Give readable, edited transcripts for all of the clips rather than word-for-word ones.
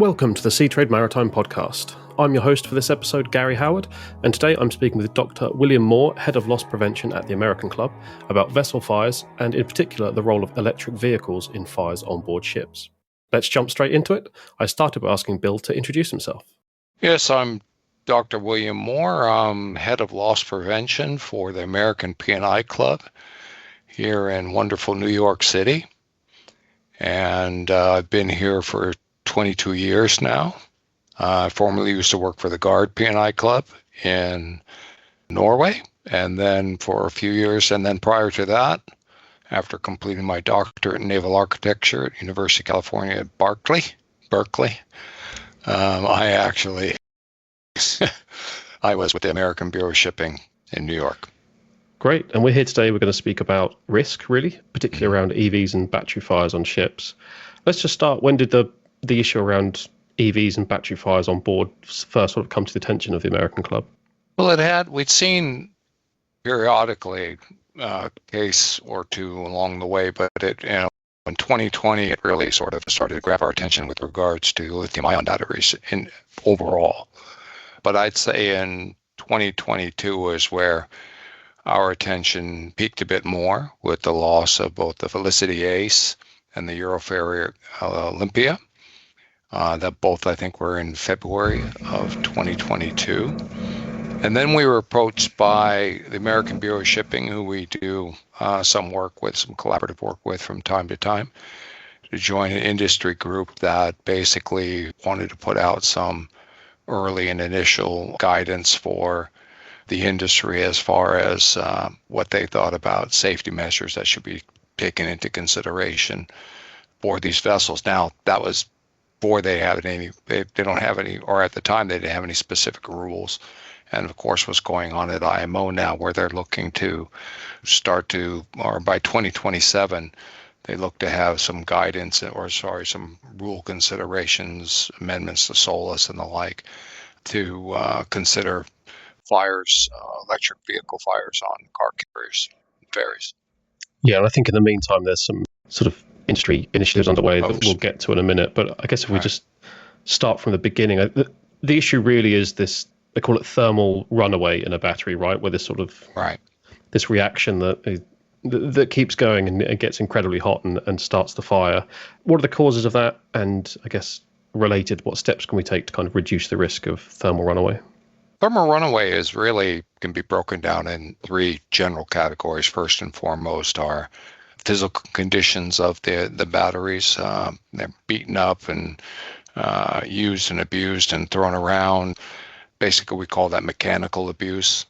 Welcome to the Seatrade Maritime Podcast. I'm your host for this episode, Gary Howard, and today I'm speaking with Dr. William Moore, Head of Loss Prevention at the American Club, about vessel fires and in particular the role of electric vehicles in fires on board ships. Let's jump straight into it. I started by asking Bill to introduce himself. Yes, I'm Dr. William Moore. I'm Head of Loss Prevention for the American P&I Club here in wonderful New York City. And I've been here for 22 years now. I formerly used to work for the Guard P&I Club in Norway, and then for a few years, and then prior to that, after completing my doctorate in naval architecture at University of California at Berkeley, I actually I was with the American Bureau of Shipping in New York. Great, and we're here today. We're going to speak about risk, really, particularly around EVs and battery fires on ships. Let's just start. When did the issue around EVs and battery fires on board first sort of come to the attention of the American Club? Well, we'd seen periodically a case or two along the way, but in 2020, it really sort of started to grab our attention with regards to lithium-ion batteries in overall. But I'd say in 2022 is where our attention peaked a bit more with the loss of both the Felicity Ace and the Euroferry Olympia. That both, I think, were in February of 2022. And then we were approached by the American Bureau of Shipping, who we do some collaborative work with from time to time, to join an industry group that basically wanted to put out some early and initial guidance for the industry as far as what they thought about safety measures that should be taken into consideration for these vessels. Now, that was before they don't have any, or at the time they didn't have any specific rules. And of course, what's going on at IMO now, where they're looking to or by 2027, they look to have some guidance, some rule considerations, amendments to SOLAS and the like, to consider fires, electric vehicle fires on car carriers and ferries. Yeah, and I think in the meantime, there's some sort of industry initiatives underway that we'll get to in a minute. But I guess if we just start from the beginning, the issue really is this, they call it thermal runaway in a battery, right? Where this sort of this reaction that keeps going and it gets incredibly hot and starts the fire. What are the causes of that? And I guess related, what steps can we take to kind of reduce the risk of thermal runaway? Thermal runaway can be broken down in three general categories. First and foremost are physical conditions of the batteries. They're beaten up and used and abused and thrown around. Basically, we call that mechanical abuse.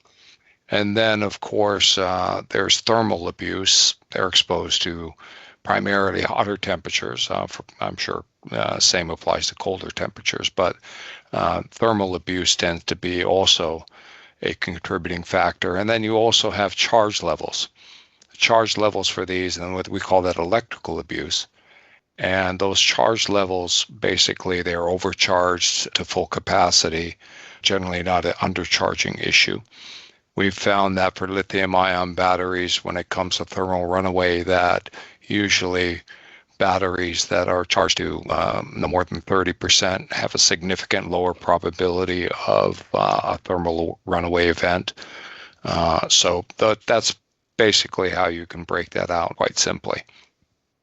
And then, of course, there's thermal abuse. They're exposed to primarily hotter temperatures. I'm sure same applies to colder temperatures, but thermal abuse tends to be also a contributing factor. And then you also have charge levels. Charge levels for these, and what we call that electrical abuse. And those charge levels, basically, they're overcharged to full capacity, generally not an undercharging issue. We've found that for lithium-ion batteries, when it comes to thermal runaway, that usually batteries that are charged to no more than 30% have a significant lower probability of a thermal runaway event. So that's basically how you can break that out quite simply.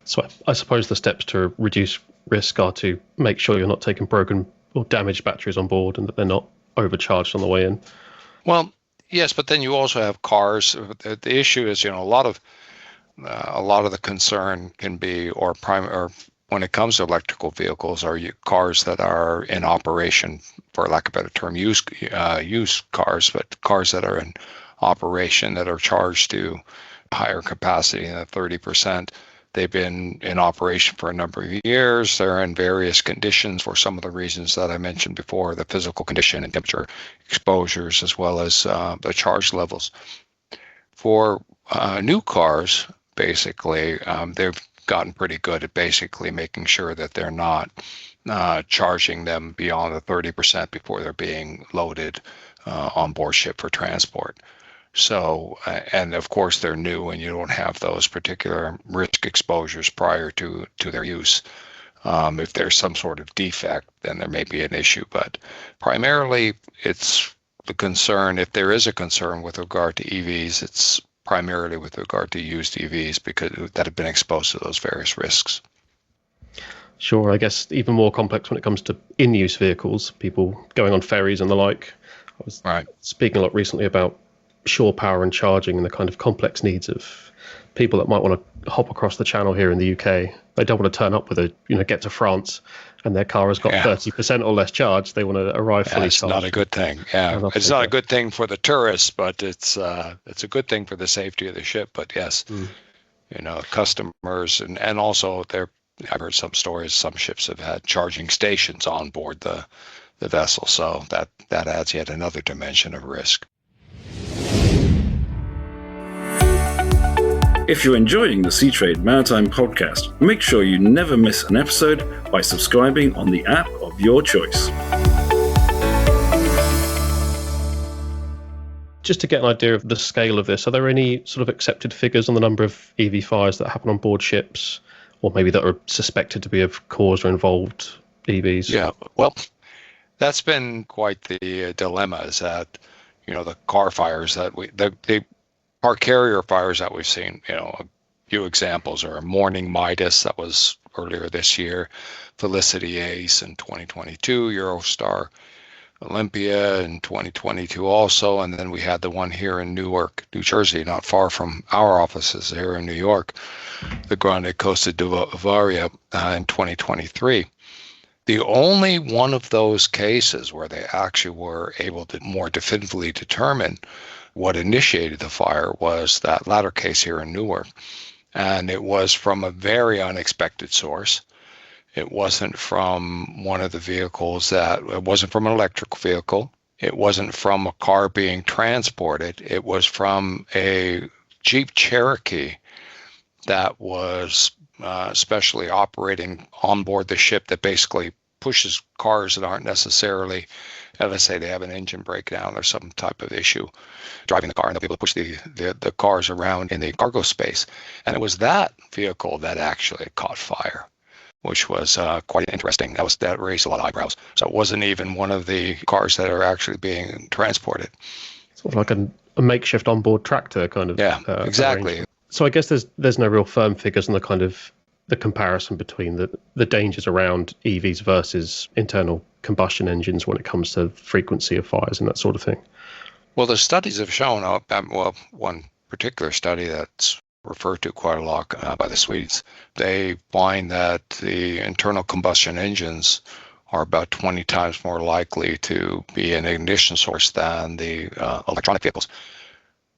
So I suppose the steps to reduce risk are to make sure you're not taking broken or damaged batteries on board and that they're not overcharged on the way in. Well, yes, but then you also have cars. The issue is, a lot of the concern can be, or when it comes to electrical vehicles, are cars that are in operation, for lack of a better term, used cars, but cars that are in operation that are charged to higher capacity than 30%. They've been in operation for a number of years. They're in various conditions for some of the reasons that I mentioned before, the physical condition and temperature exposures, as well as the charge levels. For new cars, basically, they've gotten pretty good at basically making sure that they're not charging them beyond the 30% before they're being loaded on board ship for transport. So, and of course they're new and you don't have those particular risk exposures prior to their use. If there's some sort of defect, then there may be an issue. But primarily, it's the concern. If there is a concern with regard to EVs, it's primarily with regard to used EVs that have been exposed to those various risks. Sure, I guess even more complex when it comes to in-use vehicles, people going on ferries and the like. I was speaking a lot recently about shore power and charging and the kind of complex needs of people that might want to hop across the channel here in the UK. They don't want to turn up with get to France and their car has got 30% or less charge. They want to arrive fully charged. It's not a good thing. Yeah, it's not a good thing for the tourists, but it's a good thing for the safety of the ship. But yes, customers and also I've heard some stories. Some ships have had charging stations on board the vessel, so that adds yet another dimension of risk. If you're enjoying the Seatrade Maritime Podcast, make sure you never miss an episode by subscribing on the app of your choice. Just to get an idea of the scale of this, are there any sort of accepted figures on the number of EV fires that happen on board ships, or maybe that are suspected to be of caused or involved EVs? Yeah, well, that's been quite the dilemma, is that, the car fires that the car carrier fires that we've seen, a few examples are Morning Midas, that was earlier this year, Felicity Ace in 2022, Euroferry Olympia in 2022 also, and then we had the one here in Newark, New Jersey, not far from our offices here in New York, the Grande Costa di Varia in 2023. The only one of those cases where they actually were able to more definitively determine what initiated the fire was that latter case here in Newark. And it was from a very unexpected source. It wasn't from one of the vehicles it wasn't from an electric vehicle. It wasn't from a car being transported. It was from a Jeep Cherokee that was especially operating on board the ship, that basically pushes cars that aren't necessarily, let's say they have an engine breakdown or some type of issue driving the car, and they'll be able to push the cars around in the cargo space. And it was that vehicle that actually caught fire, which was quite interesting. That raised a lot of eyebrows. So it wasn't even one of the cars that are actually being transported. Sort of like a makeshift onboard tractor kind of. Yeah, exactly. So I guess there's no real firm figures on the kind of the comparison between the dangers around EVs versus internal combustion engines when it comes to frequency of fires and that sort of thing. Well, the studies have shown, one particular study that's referred to quite a lot by the Swedes, they find that the internal combustion engines are about 20 times more likely to be an ignition source than the electronic vehicles.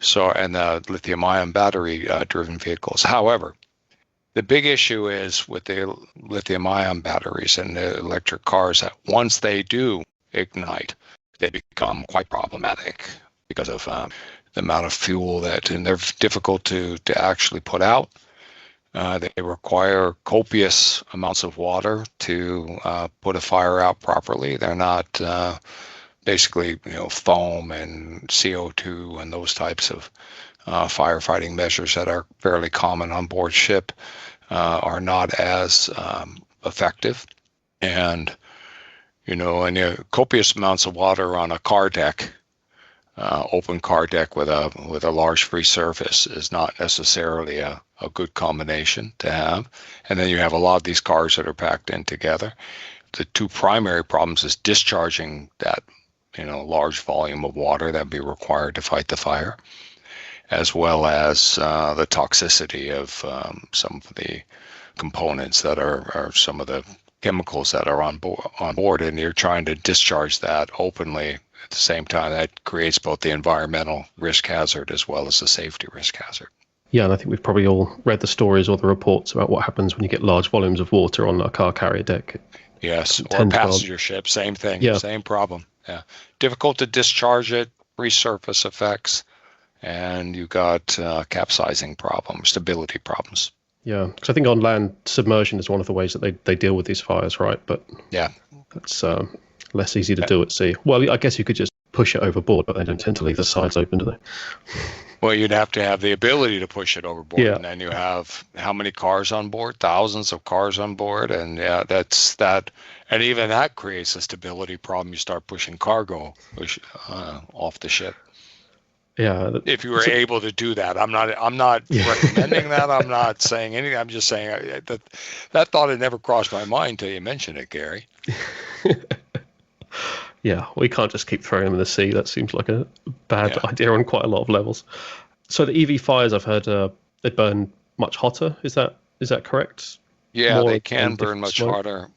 So, and the lithium-ion battery driven vehicles. However, the big issue is with the lithium-ion batteries and the electric cars that once they do ignite, they become quite problematic because of the amount of fuel and they're difficult to actually put out. They require copious amounts of water to put a fire out properly. They're not basically, foam and CO2 and those types of firefighting measures that are fairly common on board ship are not as effective. And, and copious amounts of water on a car deck, open car deck with a large free surface is not necessarily a good combination to have. And then you have a lot of these cars that are packed in together. The two primary problems is discharging that, large volume of water that would be required to fight the fire, as well as the toxicity of some of the components that are some of the chemicals that are on board, and you're trying to discharge that openly at the same time. That creates both the environmental risk hazard as well as the safety risk hazard. Yeah, and I think we've probably all read the stories or the reports about what happens when you get large volumes of water on a car carrier deck. Yes, or a passenger ship, same thing, same problem. Yeah, difficult to discharge it, resurface effects, and you got capsizing problems, stability problems. Yeah, because I think on land, submersion is one of the ways that they deal with these fires, right? But yeah, that's less easy to do at sea. Well, I guess you could just push it overboard, but they don't tend to leave the sides open, do they? Well, you'd have to have the ability to push it overboard, Yeah. and then you have how many cars on board? Thousands of cars on board, and yeah, that's that. And even that creates a stability problem. You start pushing cargo off the ship. Yeah. If you were able to do that, I'm not recommending that. I'm not saying anything. I'm just saying that thought had never crossed my mind until you mentioned it, Gary. Yeah, we can't just keep throwing them in the sea. That seems like a bad idea on quite a lot of levels. So the EV fires, I've heard, they burn much hotter. Is that correct? Yeah, More they can burn much smoke? hotter,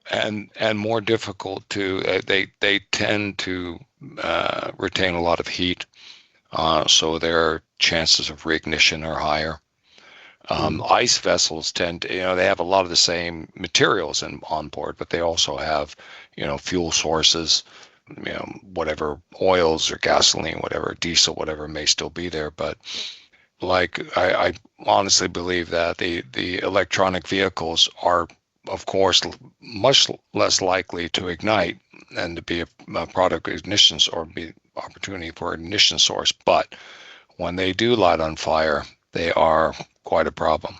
and more difficult to. They tend to retain a lot of heat, so their chances of reignition are higher. Ice vessels tend to, they have a lot of the same materials on board, but they also have, fuel sources, whatever oils or gasoline, whatever diesel, whatever may still be there. But like, I honestly believe that the electronic vehicles are, of course, much less likely to ignite and to be a product ignition or be opportunity for ignition source. But when they do light on fire, they are quite a problem.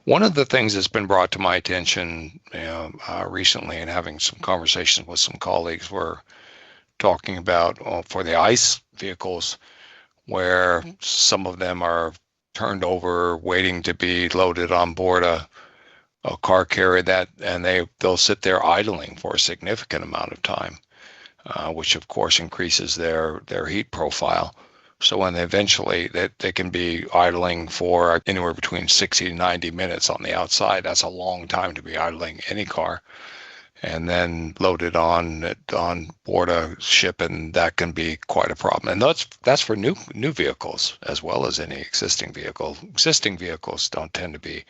One of the things that's been brought to my attention recently, and having some conversations with some colleagues, were talking about for the ICE vehicles, where some of them are turned over waiting to be loaded on board a car carrier, and they'll sit there idling for a significant amount of time, which of course increases their heat profile. So when they can be idling for anywhere between 60 to 90 minutes on the outside. That's a long time to be idling any car, and then loaded on board a ship, and that can be quite a problem. And that's for new vehicles as well as any existing vehicle. Existing vehicles don't tend to be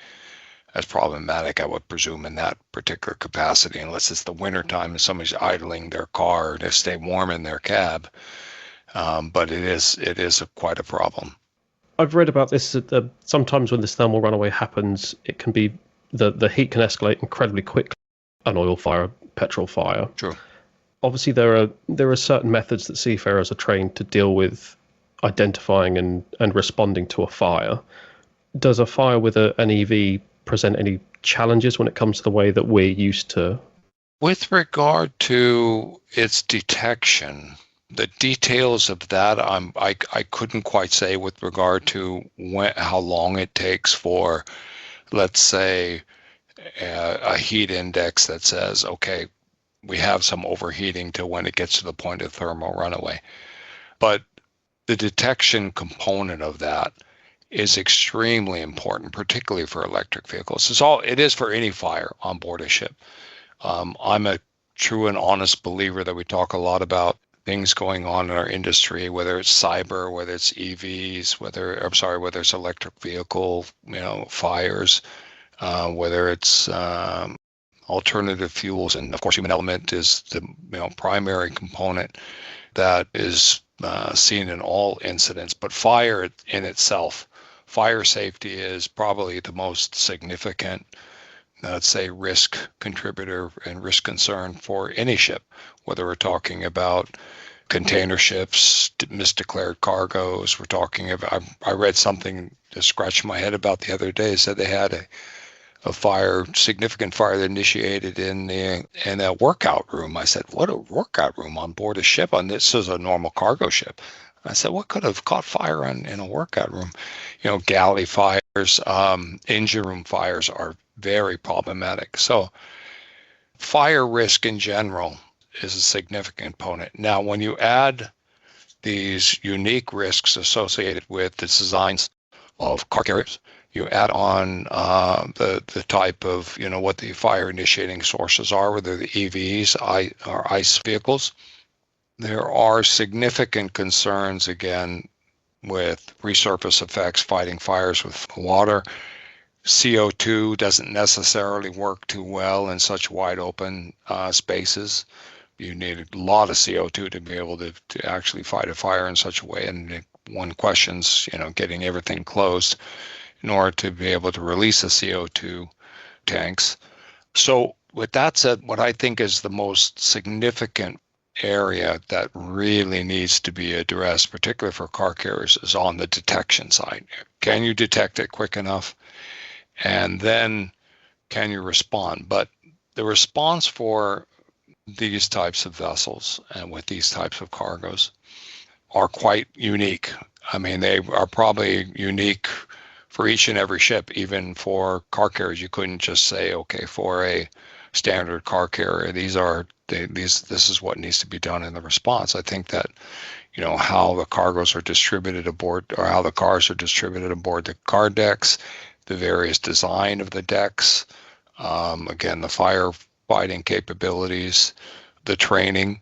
as problematic, I would presume, in that particular capacity, unless it's the wintertime and somebody's idling their car to stay warm in their cab. But it is quite a problem. I've read about this. Sometimes when this thermal runaway happens, it can be the heat can escalate incredibly quickly. An oil fire, petrol fire. True. Obviously, there are certain methods that seafarers are trained to deal with identifying and responding to a fire. Does a fire with an EV present any challenges when it comes to the way that we're used to? With regard to its detection, the details of that, I couldn't quite say with regard to how long it takes for, let's say, a heat index that says, okay, we have some overheating to when it gets to the point of thermal runaway. But the detection component of that is extremely important, particularly for electric vehicles. It is for any fire on board a ship. I'm a true and honest believer that we talk a lot about things going on in our industry, whether it's cyber, whether it's EVs, whether it's electric vehicle, fires, whether it's alternative fuels, and of course human element is the primary component that is seen in all incidents. But fire in itself, fire safety is probably the most significant, let's say, risk contributor and risk concern for any ship, whether we're talking about container ships, misdeclared cargoes. We're talking about, I read something to scratch my head about the other day. It said they had a significant fire that initiated in a workout room. I said, what a workout room on board a ship? On this is a normal cargo ship. I said, what could have caught fire in a workout room? Galley fires, engine room fires are very problematic. So fire risk in general is a significant component. Now, when you add these unique risks associated with the designs of car carriers, you add on the type of, what the fire initiating sources are, whether the EVs or ICE vehicles, there are significant concerns, again, with resurface effects, fighting fires with water. CO2 doesn't necessarily work too well in such wide open spaces. You need a lot of CO2 to be able to actually fight a fire in such a way. And one questions, getting everything closed in order to be able to release the CO2 tanks. So with that said, what I think is the most significant area that really needs to be addressed, particularly for car carriers, is on the detection side. Can you detect it quick enough? And then can you respond? But the response for these types of vessels and with these types of cargoes are quite unique. I mean, they are probably unique for each and every ship. Even for car carriers, you couldn't just say, okay, for a standard car carrier, this is what needs to be done in the response. I think that, how the cargoes are distributed aboard, or how the cars are distributed aboard the car decks, the various design of the decks, again, the firefighting capabilities, the training.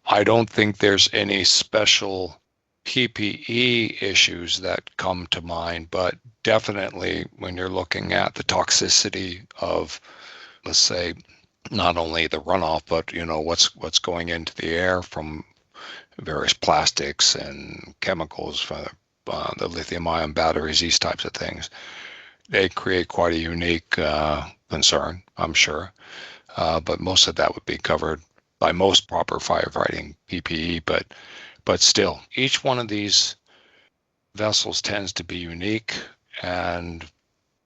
I don't think there's any special PPE issues that come to mind, but definitely when you're looking at the toxicity of, let's say, not only the runoff, but what's going into the air from various plastics and chemicals from the lithium-ion batteries, these types of things, they create quite a unique concern, I'm sure. But most of that would be covered by most proper firefighting PPE. But still, each one of these vessels tends to be unique, and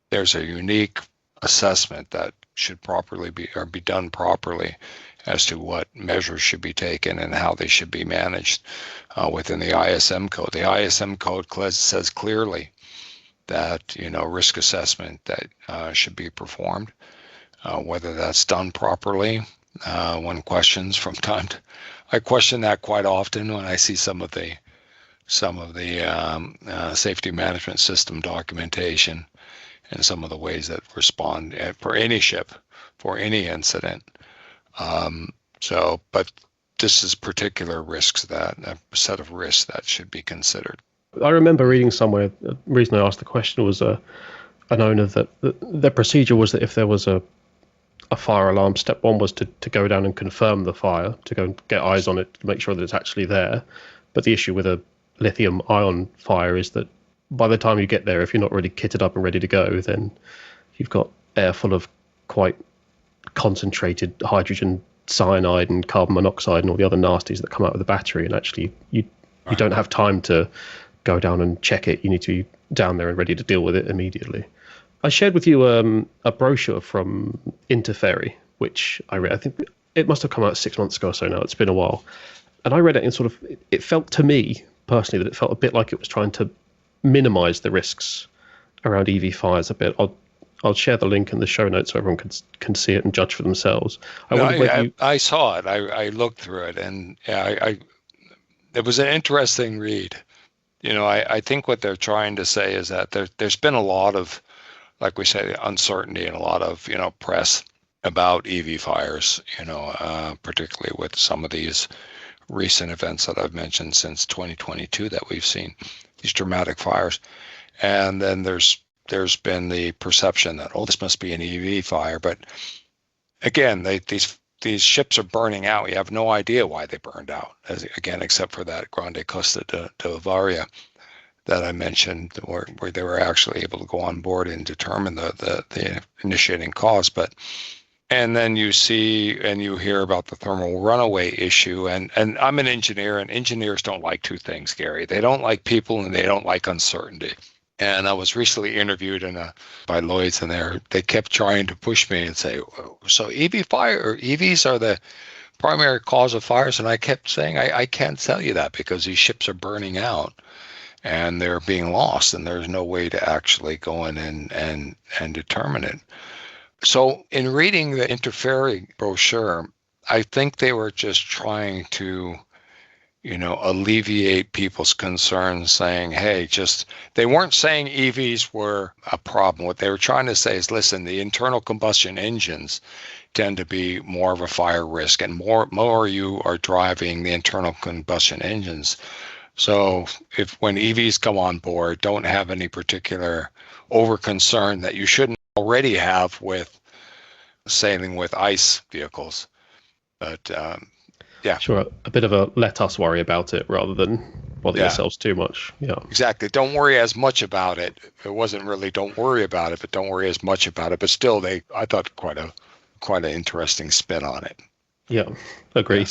there's a unique assessment that should be done properly as to what measures should be taken and how they should be managed within the ISM code. The ISM code says clearly that risk assessment that should be performed. Whether that's done properly, one questions from time to. I question that quite often when I see some of the safety management system documentation and some of the ways that respond for any ship, for any incident. But this is particular risks, a set of risks that should be considered. I remember reading somewhere, the reason I asked the question was an owner that the procedure was that if there was a fire alarm, step one was to go down and confirm the fire, to go and get eyes on it, to make sure that it's actually there. But the issue with a lithium-ion fire is that by the time you get there, if you're not really kitted up and ready to go, then you've got air full of quite concentrated hydrogen cyanide and carbon monoxide and all the other nasties that come out of the battery. And actually, you don't have time to go down and check it. You need to be down there and ready to deal with it immediately. I shared with you a brochure from Euroferry, which I read. I think it must have come out 6 months ago or so now. It's been a while. And I read it and it felt to me personally that it felt a bit like it was trying to minimize the risks around EV fires a bit. I'll share the link in the show notes so everyone can see it and judge for themselves. I saw it. I looked through it, and it was an interesting read. I think what they're trying to say is that there's been a lot of, like we say, uncertainty and a lot of press about EV fires. Particularly with some of these recent events that I've mentioned since 2022 that we've seen these dramatic fires, and then there's been the perception that this must be an EV fire, but again, these ships are burning out. You have no idea why they burned out, except for that Grande Costa de Varia that I mentioned, where they were actually able to go on board and determine the initiating cause. And then you see and you hear about the thermal runaway issue. And I'm an engineer, and engineers don't like two things, Gary. They don't like people, and they don't like uncertainty. And I was recently interviewed by Lloyd's, and they kept trying to push me and say, so EVs are the primary cause of fires. And I kept saying, I can't tell you that, because these ships are burning out and they're being lost, and there's no way to actually go in and determine it. So in reading the Euroferry brochure, I think they were just trying to alleviate people's concerns, saying, hey, they weren't saying EVs were a problem. What they were trying to say is, listen, the internal combustion engines tend to be more of a fire risk, and more you are driving the internal combustion engines. So when EVs come on board, don't have any particular over concern that you shouldn't already have with sailing with ICE vehicles. But yeah, sure, a bit of a let us worry about it rather than bother yourselves too much. Yeah, exactly. Don't worry as much about it. It wasn't really don't worry about it, but don't worry as much about it. But still, I thought quite an interesting spin on it. Yeah, agreed.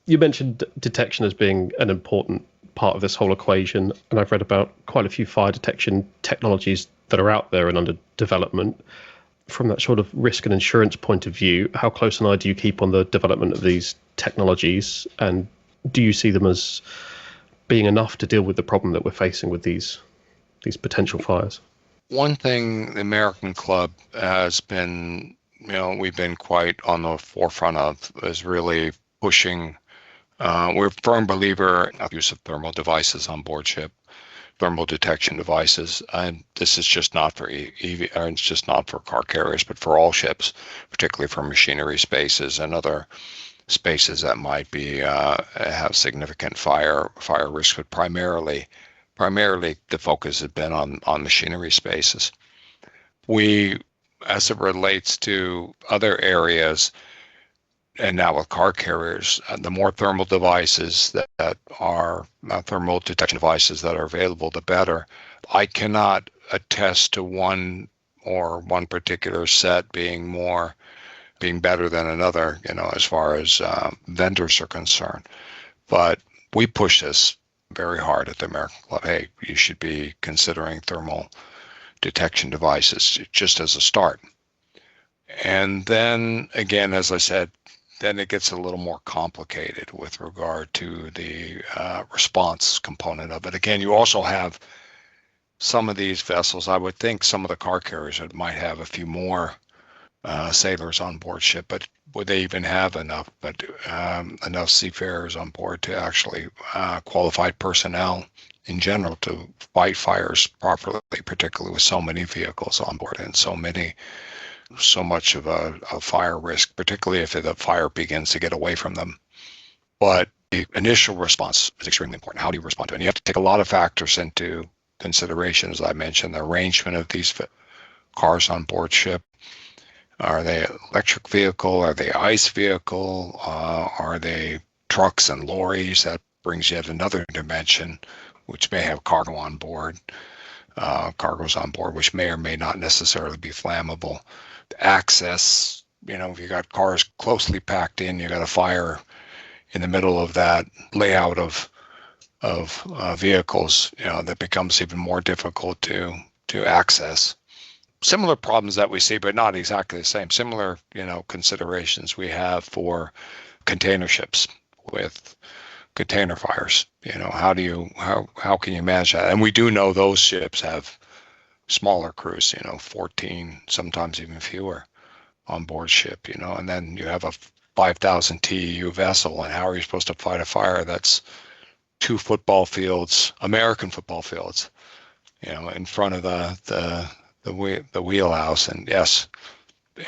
You mentioned detection as being an important part of this whole equation, and I've read about quite a few fire detection technologies that are out there and under development. From that sort of risk and insurance point of view, how close an eye do you keep on the development of these technologies, and do you see them as being enough to deal with the problem that we're facing with these potential fires? One thing the American Club has been, we've been quite on the forefront of is really pushing. We're a firm believer in the use of thermal devices on board ship, thermal detection devices. And this is just not for EV, or it's just not for car carriers, but for all ships, particularly for machinery spaces and other spaces that might be have significant fire risk, but primarily the focus has been on machinery spaces. We, as it relates to other areas, and now with car carriers, the more thermal devices that are thermal detection devices that are available, the better. I cannot attest to one particular set being better than another, as far as vendors are concerned. But we push this very hard at the American Club. Hey, you should be considering thermal detection devices just as a start. And then again, as I said, then it gets a little more complicated with regard to the response component of it. Again, you also have some of these vessels. I would think some of the car carriers might have a few more sailors on board ship, but would they even have enough seafarers on board to actually qualified personnel in general to fight fires properly, particularly with so many vehicles on board and so much of a fire risk, particularly if the fire begins to get away from them. But the initial response is extremely important. How do you respond to it? And you have to take a lot of factors into consideration, as I mentioned, the arrangement of these cars on board ship. Are they electric vehicle? Are they ICE vehicle? Are they trucks and lorries? That brings yet another dimension, which may have cargo on board, cargoes on board, which may or may not necessarily be flammable. Access, if you got cars closely packed in, you got a fire in the middle of that layout of vehicles, that becomes even more difficult to access. Similar problems that we see, but not exactly the same. Similar, considerations we have for container ships with container fires. How can you manage that? And we do know those ships have smaller crews, 14, sometimes even fewer on board ship, and then you have a 5,000 TEU vessel, and how are you supposed to fight a fire that's 2 football fields, American football fields, in front of the wheelhouse, and yes,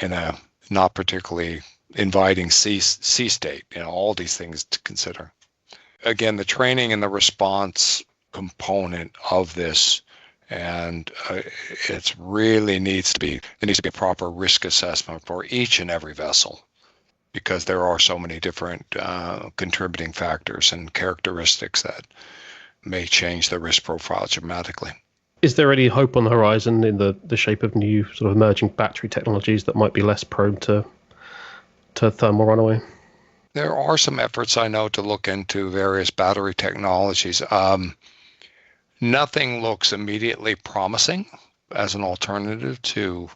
in a not particularly inviting sea state, all these things to consider. Again, the training and the response component of this, and it really needs to be a proper risk assessment for each and every vessel, because there are so many different contributing factors and characteristics that may change the risk profile dramatically. Is there any hope on the horizon in the shape of new sort of emerging battery technologies that might be less prone to thermal runaway? There are some efforts I know to look into various battery technologies. Nothing looks immediately promising as an alternative to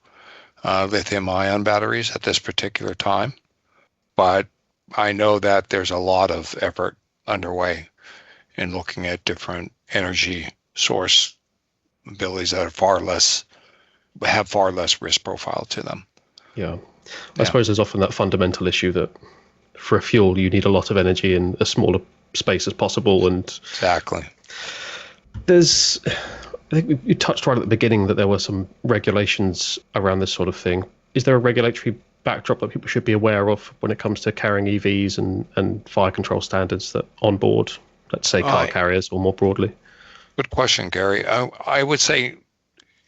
lithium-ion batteries at this particular time, but I know that there's a lot of effort underway in looking at different energy source abilities that have far less risk profile to them. Yeah. I suppose there's often that fundamental issue that for a fuel you need a lot of energy in a smaller space as possible, and exactly. I think you touched right at the beginning that there were some regulations around this sort of thing. Is there a regulatory backdrop that people should be aware of when it comes to carrying EVs and fire control standards that on board, let's say car carriers or more broadly? Good question, Gary. I would say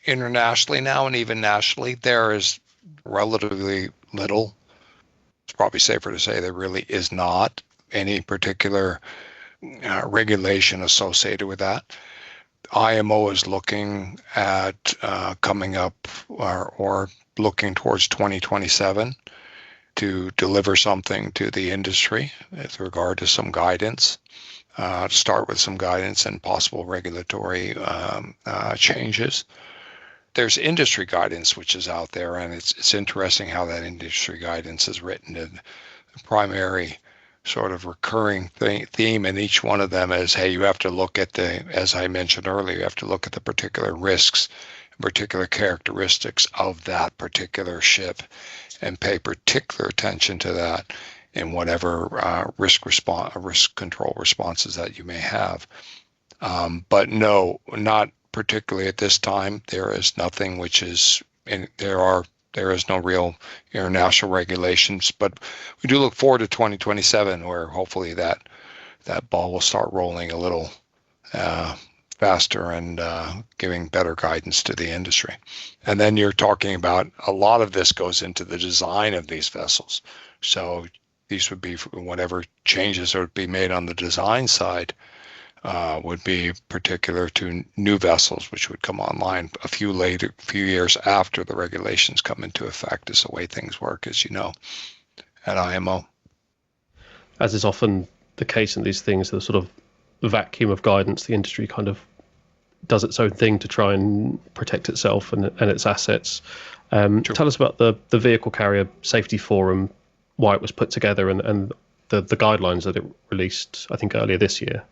internationally now and even nationally, there is relatively little. It's probably safer to say there really is not any particular regulation associated with that. IMO is looking at coming up or looking towards 2027 to deliver something to the industry with regard to some guidance, start with some guidance and possible regulatory changes. There's industry guidance which is out there, and it's interesting how that industry guidance is written. And the primary sort of recurring theme in each one of them is, hey, you have to look at as I mentioned earlier, you have to look at the particular risks, particular characteristics of that particular ship, and pay particular attention to that in whatever risk control responses that you may have. But no, not particularly at this time. There is nothing which is, there is no real international regulations, but we do look forward to 2027, where hopefully that ball will start rolling a little faster and giving better guidance to the industry. And then you're talking about a lot of this goes into the design of these vessels. So these would be whatever changes would be made on the design side would be particular to new vessels, which would come online a few years after the regulations come into effect, is the way things work, as you know, at IMO. As is often the case in these things, the sort of vacuum of guidance, the industry kind of does its own thing to try and protect itself and its assets. Sure. Tell us about the Vehicle Carrier Safety Forum, why it was put together, and the guidelines that it released, I think, earlier this year.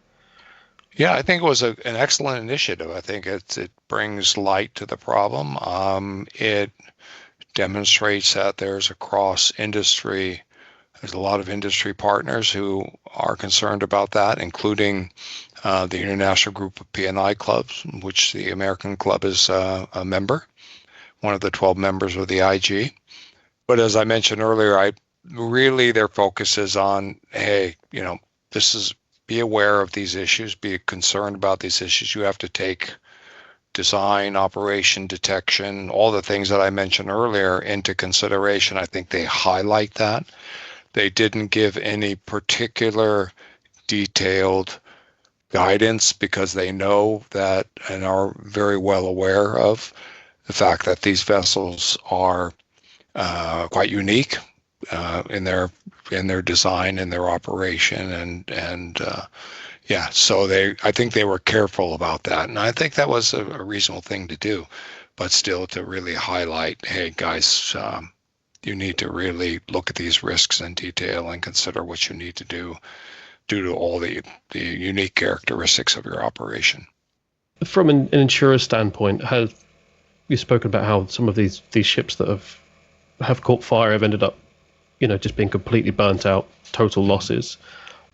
Yeah, I think it was an excellent initiative. I think it brings light to the problem. It demonstrates that there's across industry, there's a lot of industry partners who are concerned about that, including the International Group of P&I Clubs, which the American Club is a member, one of the 12 members of the IG. But as I mentioned earlier, their focus is on, hey, be aware of these issues, be concerned about these issues. You have to take design, operation, detection, all the things that I mentioned earlier into consideration. I think they highlight that. They didn't give any particular detailed guidance because they know that and are very well aware of the fact that these vessels are quite unique in their design and their operation, so I think they were careful about that, and I think that was a reasonable thing to do, but still to really highlight, hey guys, you need to really look at these risks in detail and consider what you need to do due to all the unique characteristics of your operation. From an insurer standpoint, have you spoken about how some of these ships that have caught fire have ended up just being completely burnt out, total losses?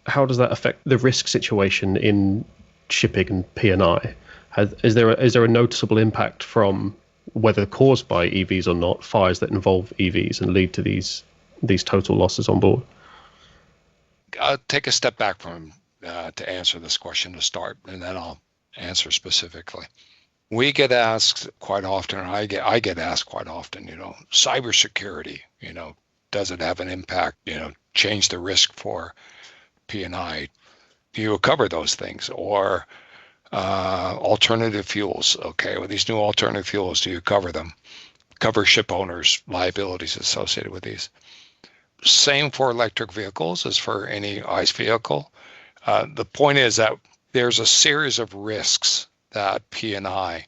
How does that affect the risk situation in shipping and P&I? Is there a noticeable impact from, whether caused by EVs or not, fires that involve EVs and lead to these total losses on board? I'll take a step back from to answer this question to start, and then I'll answer specifically. We get asked quite often, or I get asked quite often, cybersecurity, does it have an impact, change the risk for P&I? Do you cover those things? Or alternative fuels, okay, with these new alternative fuels, do you cover them? Cover ship owners' liabilities associated with these. Same for electric vehicles as for any ICE vehicle. The point is that there's a series of risks that P&I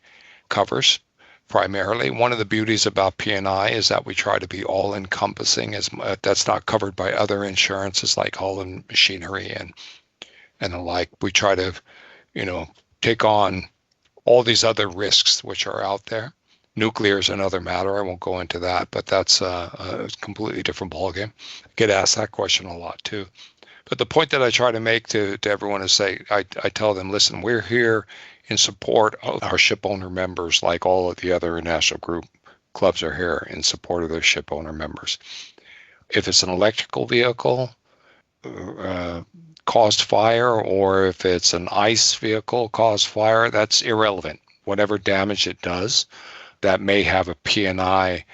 covers primarily. One of the beauties about P&I is that we try to be all-encompassing. That's not covered by other insurances like hull and machinery and the like. We try to, take on all these other risks which are out there. Nuclear is another matter. I won't go into that, but that's a completely different ballgame. I get asked that question a lot too. But the point that I try to make to everyone is I tell them, listen, we're here in support of our ship owner members, like all of the other national group clubs are here in support of their ship owner members. If it's an electrical vehicle caused fire, or if it's an ICE vehicle caused fire, that's irrelevant. Whatever damage it does, that may have a P&I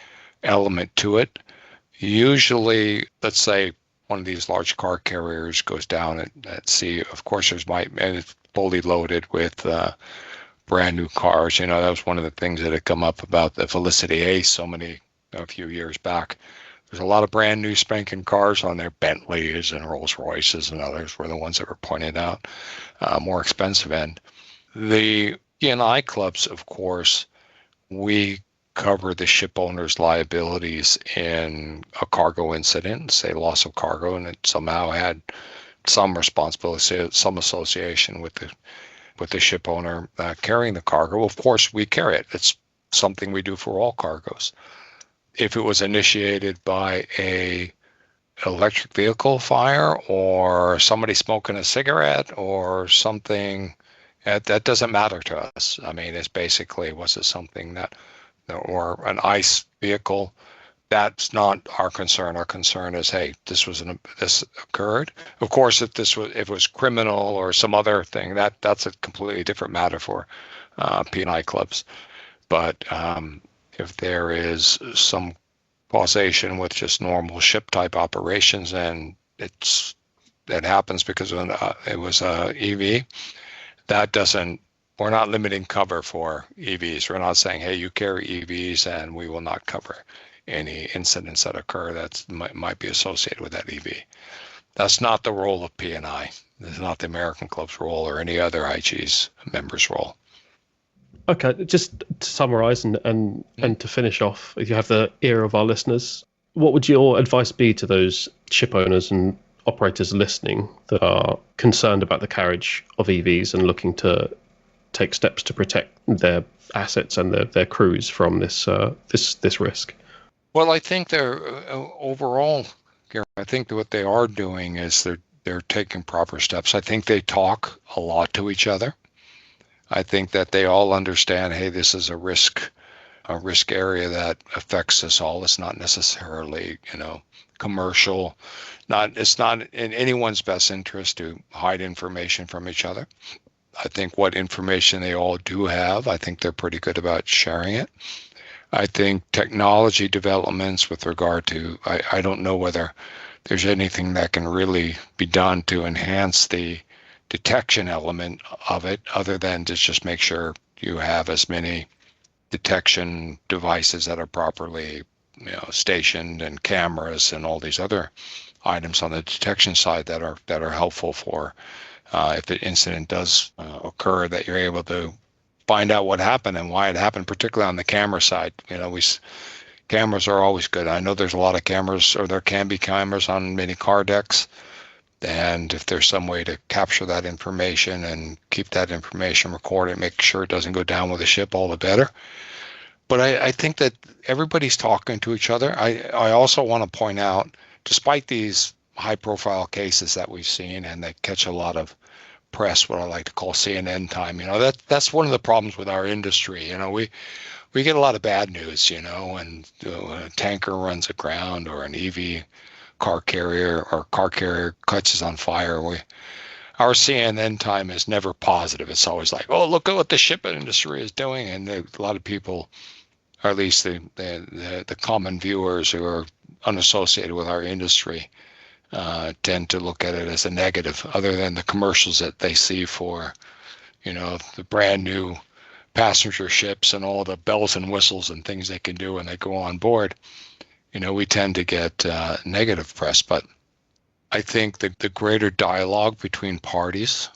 element to it. Usually, let's say one of these large car carriers goes down at sea. Of course, and it's fully loaded with brand new cars. That was one of the things that had come up about the Felicity Ace a few years back. There's a lot of brand new spanking cars on there. Bentleys and Rolls Royces and others were the ones that were pointed out, more expensive end. The P&I clubs, of course, we cover the ship owner's liabilities in a cargo incident, say loss of cargo, and it somehow had some responsibility, some association with the ship owner carrying the cargo. Of course, we carry it. It's something we do for all cargoes. If it was initiated by a electric vehicle fire or somebody smoking a cigarette or something, that doesn't matter to us. I mean, it's basically, was it something that, or an ICE vehicle? That's not our concern. Our concern is, hey, this occurred. Of course, if it was criminal or some other thing, that's a completely different matter for P&I clubs. But if there is some causation with just normal ship type operations, and that happens because it was a EV, we're not limiting cover for EVs. We're not saying, hey, you carry EVs and we will not cover any incidents that occur that might be associated with that EV. That's not the role of P&I. It's not the American Club's role or any other IG's members' role. Okay, just to summarize and to finish off, if you have the ear of our listeners, what would your advice be to those ship owners and operators listening that are concerned about the carriage of EVs and looking to take steps to protect their assets and their crews from this risk? Well, I think they're overall, Gary, I think that what they are doing is they're taking proper steps. I think they talk a lot to each other. I think that they all understand, hey, this is a risk area that affects us all. It's not necessarily, commercial. It's not in anyone's best interest to hide information from each other. I think what information they all do have, I think they're pretty good about sharing it. I think technology developments with regard to, I don't know whether there's anything that can really be done to enhance the detection element of it, other than to just make sure you have as many detection devices that are properly stationed, and cameras and all these other items on the detection side that are helpful for if an incident does occur, that you're able to find out what happened and why it happened, particularly on the camera side. Cameras are always good. I know there's a lot of cameras, or there can be cameras on many car decks. And if there's some way to capture that information and keep that information recorded, make sure it doesn't go down with the ship, all the better. But I think that everybody's talking to each other. I also want to point out, despite these high-profile cases that we've seen, and they catch a lot of press, what I like to call CNN time, that's one of the problems with our industry. We get a lot of bad news, when a tanker runs aground or an EV car carrier catches on fire. Our CNN time is never positive. It's always like, oh, look at what the shipping industry is doing. And a lot of people, or at least the common viewers who are unassociated with our industry, tend to look at it as a negative, other than the commercials that they see for, the brand new passenger ships and all the bells and whistles and things they can do when they go on board. We tend to get negative press. But I think the greater dialogue between parties,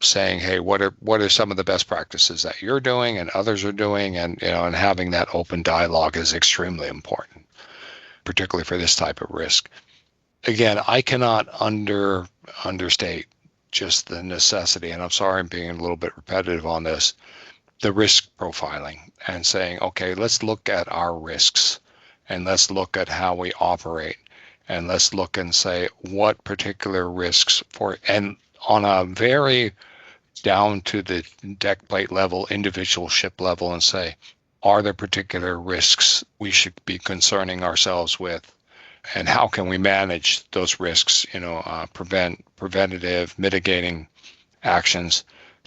saying, hey, what are some of the best practices that you're doing and others are doing, and and having that open dialogue is extremely important, particularly for this type of risk. Again, I cannot understate just the necessity, and I'm sorry I'm being a little bit repetitive on this, the risk profiling, and saying, okay, let's look at our risks, and let's look at how we operate, and let's look and say what particular risks and on a very down to the deck plate level, individual ship level, and say, are there particular risks we should be concerning ourselves with? And how can we manage those risks, preventative, mitigating actions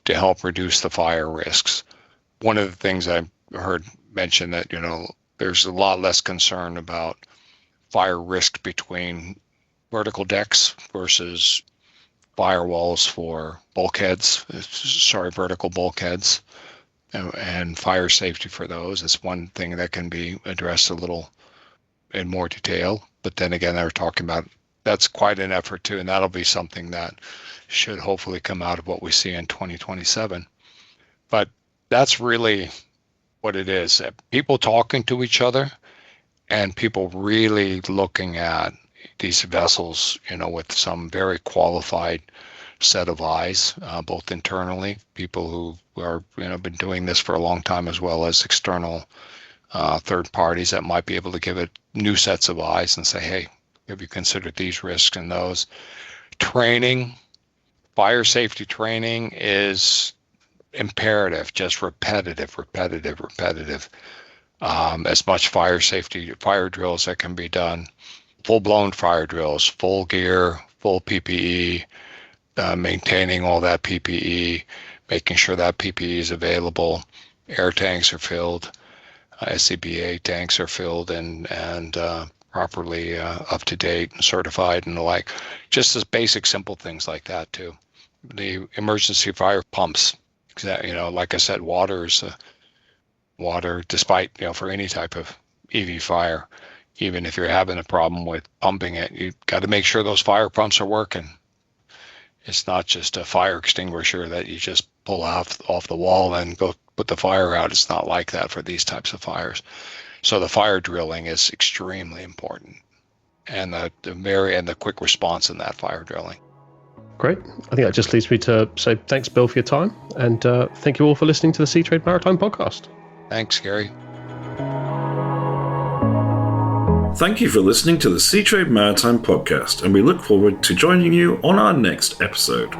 to help reduce the fire risks? One of the things I heard mentioned that, there's a lot less concern about fire risk between vertical decks versus firewalls for vertical bulkheads, and fire safety for those. It's one thing that can be addressed a little in more detail. But then again, they're talking about that's quite an effort too, and that'll be something that should hopefully come out of what we see in 2027. But that's really what it is. People talking to each other and people really looking at these vessels, with some very qualified set of eyes, both internally, people who are, been doing this for a long time, as well as external third parties that might be able to give it new sets of eyes and say, hey, have you considered these risks and those? Training, fire safety training is imperative, just repetitive. As much fire drills that can be done, full-blown fire drills, full gear, full PPE, maintaining all that PPE, making sure that PPE is available, air tanks are filled, SCBA tanks are filled and properly up to date and certified and the like. Just as basic, simple things like that too. The emergency fire pumps, like I said, water, despite, for any type of EV fire, even if you're having a problem with pumping it, you've got to make sure those fire pumps are working. It's not just a fire extinguisher that you just pull off the wall and go put the fire out. It's not like that for these types of fires. So the fire drilling is extremely important, and the quick response in that fire drilling. Great. I think that just leads me to say thanks, Bill, for your time, and thank you all for listening to the Seatrade Maritime Podcast. Thanks, Gary. Thank you for listening to the Seatrade Maritime Podcast, and we look forward to joining you on our next episode.